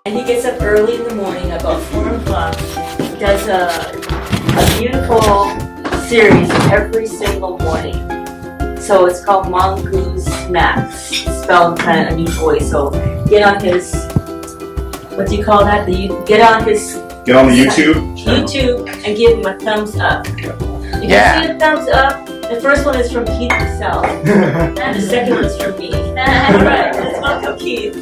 And he gets up early in the morning, about 4 o'clock, does a beautiful series every single morning. So it's called Mongoose Max, spelled kind of unusual way. So get on his, what do you call that? Get on the YouTube and give him a thumbs up. If you see a thumbs up, the first one is from Keith himself, and the second one is from me. Right, let's welcome Keith.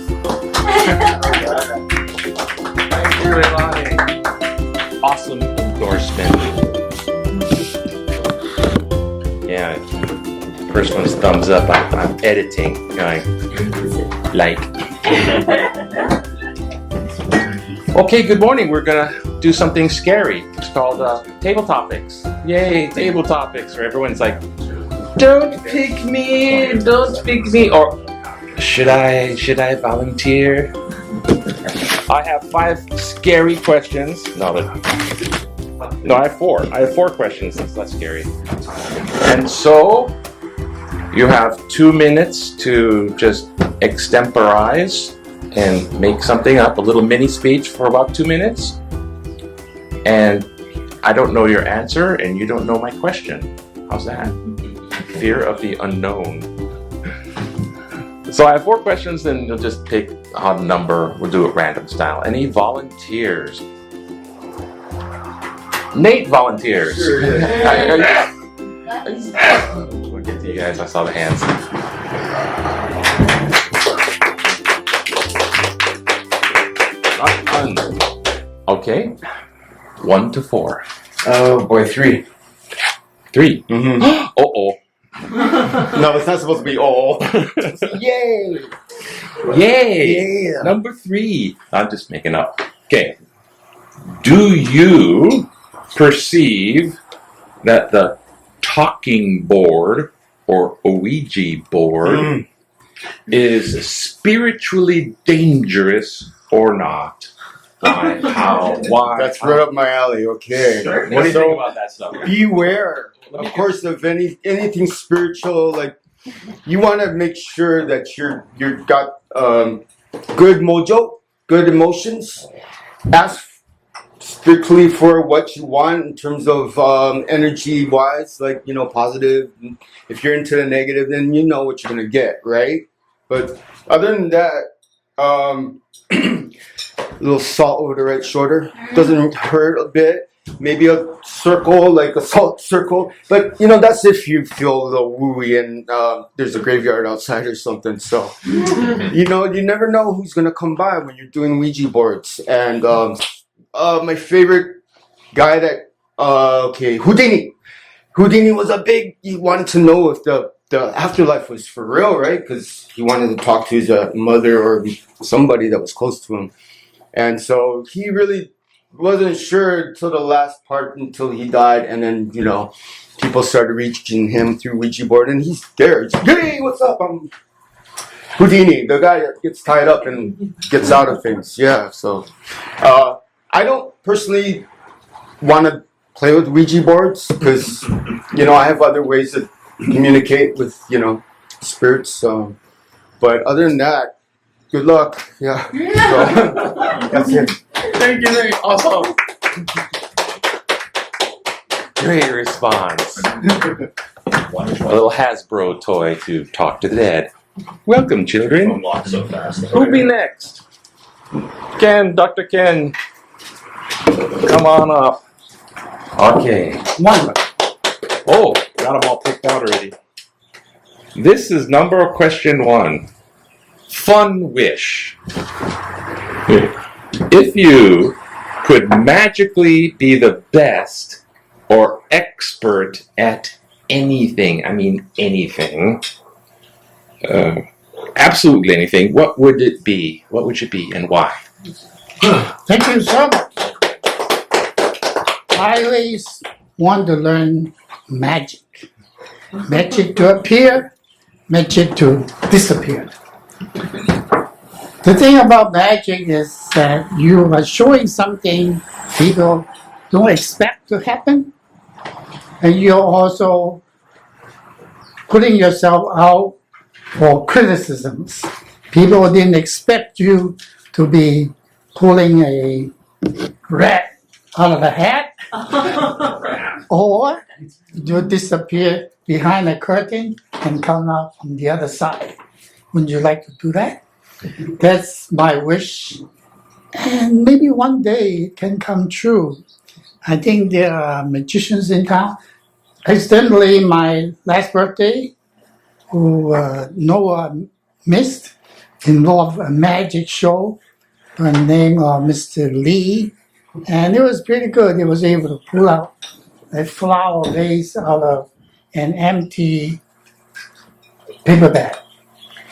Thank you, Elani. Awesome endorsement. Yeah, first one's thumbs up. I'm editing, going like. Okay, good morning. We're gonna do something scary. It's called Table Topics. Yay, Table Topics, where everyone's like, don't pick me, or should I volunteer? I have 5 scary questions. No, I have 4. I have 4 questions. That's not scary. And so you have 2 minutes to just extemporize and make something up, a little mini speech for about 2 minutes. And I don't know your answer, and you don't know my question. How's that? Fear of the unknown. So I have 4 questions, and you'll just pick a number. We'll do it random style. Any volunteers? Nate volunteers. Sure, yeah. We'll get to you guys. I saw the hands. Okay. 1 to 4. Oh boy, 3. 3. Mm-hmm. Uh-oh. No, it's not supposed to be all. Yay! Yay! Yeah. Number 3. I'm just making up. Okay. Do you perceive that the talking board or Ouija board is spiritually dangerous or not? Why? How? Why? That's right up my alley. Okay. What do you think about that stuff? Beware, of course, of anything spiritual. Like, you want to make sure that you've got good mojo, good emotions. Ask strictly for what you want in terms of energy-wise, like, positive. If you're into the negative, then you know what you're gonna get, right? But other than that, a little salt over the right shoulder doesn't hurt a bit. Maybe a circle, like a salt circle. But, that's if you feel a little wooey and there's a graveyard outside or something. So, you never know who's going to come by when you're doing Ouija boards. And my favorite guy Houdini. Houdini was he wanted to know if the afterlife was for real, right? Because he wanted to talk to his mother or somebody that was close to him. And so he really wasn't sure until the last part, until he died. And then, people started reaching him through Ouija board. And he's there. He's like, hey, what's up? I'm Houdini, the guy that gets tied up and gets out of things. Yeah, so I don't personally want to play with Ouija boards because, I have other ways to communicate with, spirits. But other than that, good luck. Yeah. So, that's it. Thank you, Nate. Awesome. Great response. A little Hasbro toy to talk to the dead. Welcome, children. Unlock so fast. Who'll be next? Dr. Ken. Come on up. Okay. 1. Oh, got them all picked out already. This is question 1. Fun wish. If you could magically be the best or expert at anything, I mean anything, absolutely anything, what would it be? What would it be and why? Thank you so much. I always want to learn magic. Magic to appear, magic to disappear. The thing about magic is that you are showing something people don't expect to happen, and you're also putting yourself out for criticisms. People didn't expect you to be pulling a rat out of a hat, or you disappear behind a curtain and come out from the other side. Would you like to do that? That's my wish. And maybe one day it can come true. I think there are magicians in town. Accidentally, my last birthday, who Noah missed, involved a magic show by the name of Mr. Lee. And it was pretty good. He was able to pull out a flower vase out of an empty paper bag.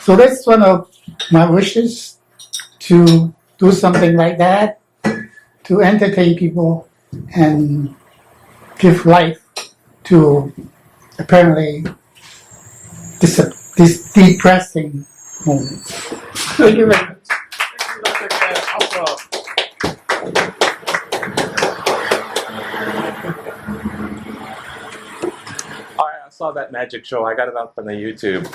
So that's one of my wishes, to do something like that, to entertain people and give life to apparently this depressing moment. Thank you very much. I saw that magic show. I got it up on the YouTube.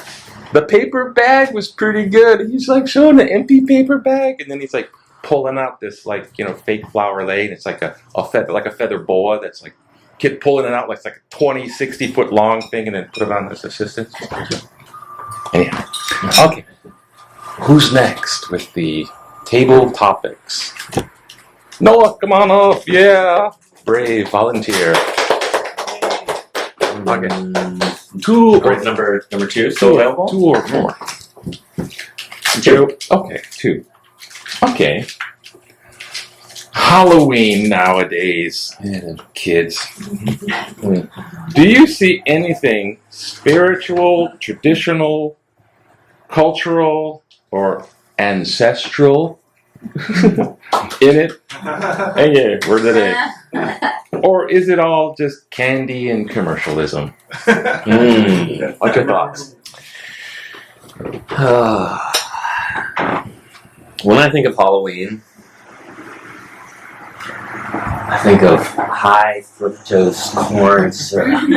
The paper bag was pretty good. He's like showing an empty paper bag, and then he's like pulling out this fake flower lei. It's like a feather boa that's like pulling it out like it's like a 20, 60-foot long thing, and then put it on his assistant. Anyhow, okay. Who's next with the table topics? Noah, come on up. Yeah, brave volunteer. Okay. Group number two, still available? 2 or 4. 2. Okay, 2. Okay. Halloween nowadays, kids. Do you see anything spiritual, traditional, cultural, or ancestral in it? Hey, where did it? Or is it all just candy and commercialism? What's your thoughts? When I think of Halloween, I think of high fructose corn syrup,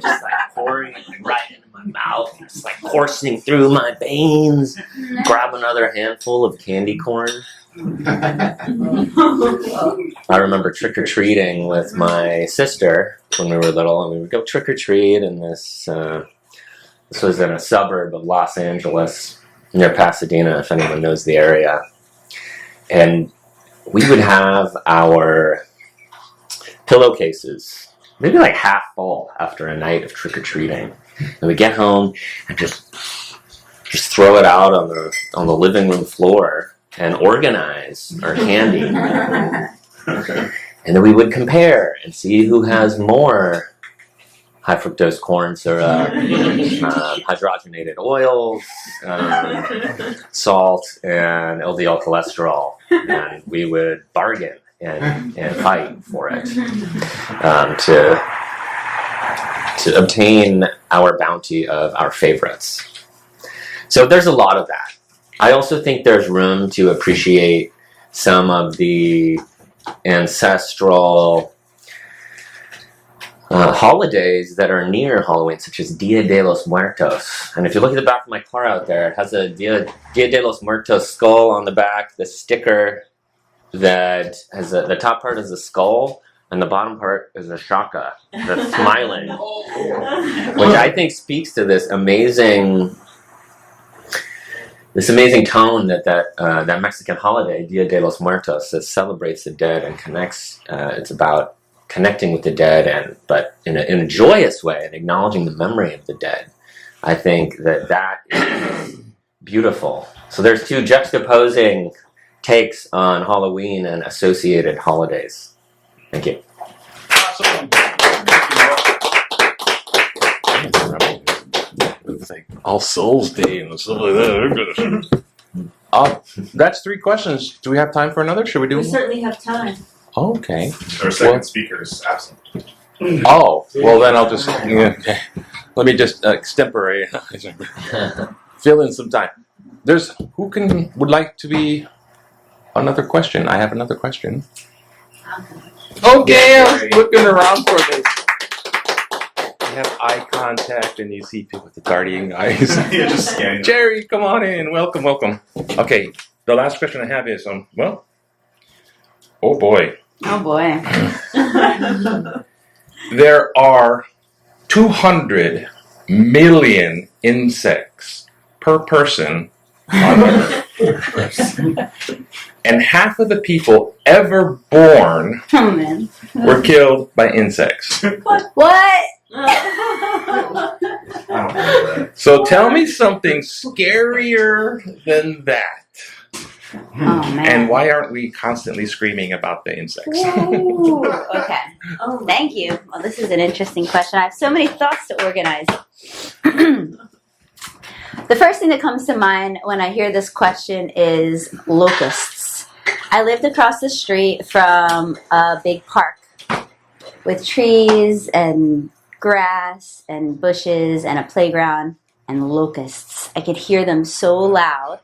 just like pouring right into my mouth, just like coursing through my veins. Grab another handful of candy corn. I remember trick-or-treating with my sister when we were little, and we would go trick-or-treat in this was in a suburb of Los Angeles, near Pasadena, if anyone knows the area. And we would have our pillowcases maybe like half full after a night of trick-or-treating. And we'd get home and just throw it out on the living room floor and organize our candy. And then we would compare and see who has more high fructose corn syrup, hydrogenated oils, salt, and LDL cholesterol. And we would bargain and fight for it to obtain our bounty of our favorites. So there's a lot of that. I also think there's room to appreciate some of the ancestral holidays that are near Halloween, such as Dia de los Muertos. And if you look at the back of my car out there, it has a Dia de los Muertos skull on the back, the sticker that has the top part is a skull, and the bottom part is a shaka that's smiling, which I think speaks to this amazing tone that Mexican holiday, Dia de los Muertos, that celebrates the dead and connects. It's about connecting with the dead, but in a joyous way, and acknowledging the memory of the dead. I think that is beautiful. So there's two juxtaposing takes on Halloween and associated holidays. Thank you. Awesome. It's like All Souls Day and stuff like that. That's 3 questions. Do we have time for another? Should we do We one? certainly have time. Okay. Our second speaker is absent. Oh, well then I'll just okay. Let me just extemporate. Fill in some time. Would like to be another question? I have another question. Okay, I was looking around for this. You have eye contact and you see people with the darting eyes. Yeah, just scanning. Jerry, come on in. Welcome. Okay, the last question I have is, Oh boy. Oh boy. There are 200 million insects per person on Earth. And half of the people ever born Oh man. were killed by insects. What? So tell me something scarier than that. Oh man. And why aren't we constantly screaming about the insects? Ooh, okay. Oh, thank you. Well, this is an interesting question. I have so many thoughts to organize. The first thing that comes to mind when I hear this question is locusts. I lived across the street from a big park with trees and grass and bushes and a playground and locusts. I could hear them so loud.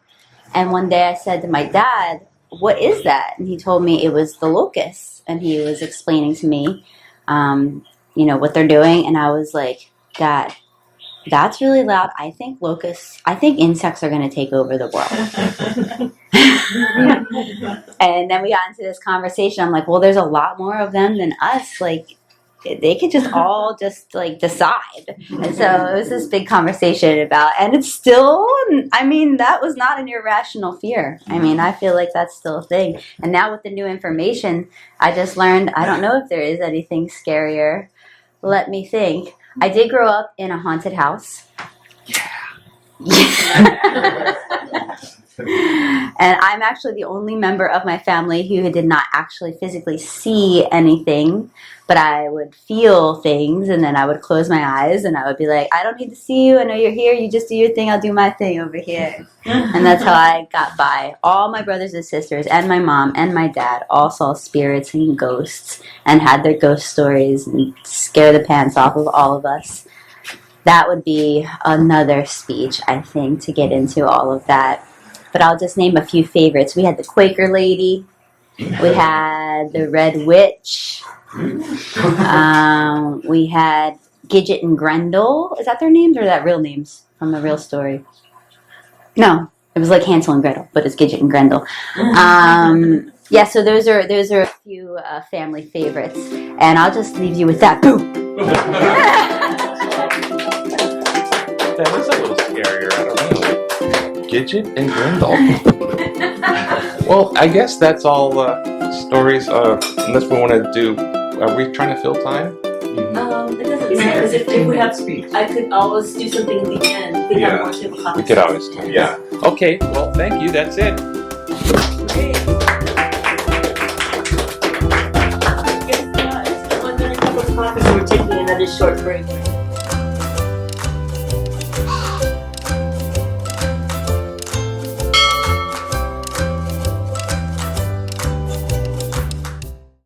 And one day I said to my dad, "What is that?" And he told me it was the locusts. And he was explaining to me, what they're doing. And I was like, "Dad, that's really loud. I think insects are going to take over the world." And then we got into this conversation. I'm like, well, there's a lot more of them than us. Like, they could just all decide. And so it was this big conversation about, and it's still, that was not an irrational fear. I feel like that's still a thing. And now with the new information, I just learned, I don't know if there is anything scarier. Let me think. I did grow up in a haunted house. Yeah. And I'm actually the only member of my family who did not actually physically see anything, but I would feel things, and then I would close my eyes and I would be like, "I don't need to see you. I know you're here. You just do your thing. I'll do my thing over here." And that's how I got by. All my brothers and sisters and my mom and my dad all saw spirits and ghosts and had their ghost stories and scare the pants off of all of us. That would be another speech, I think, to get into all of that. But I'll just name a few favorites. We had the Quaker Lady. We had the Red Witch. We had Gidget and Grendel. Is that their names or are that real names from the real story? No, it was like Hansel and Gretel, but it's Gidget and Grendel. So those are a few family favorites, and I'll just leave you with that. Boom. That is a little scarier. I don't know. Gidget and Grendel. Well, I guess that's all stories. Unless we want to do, are we trying to fill time? It doesn't matter, because if we have speech, I could always do something at the end. We have more table topics. We could always do. Yeah. Okay. Well, thank you. That's it. Great. Yes, when there are a couple of topics, we're taking another short break.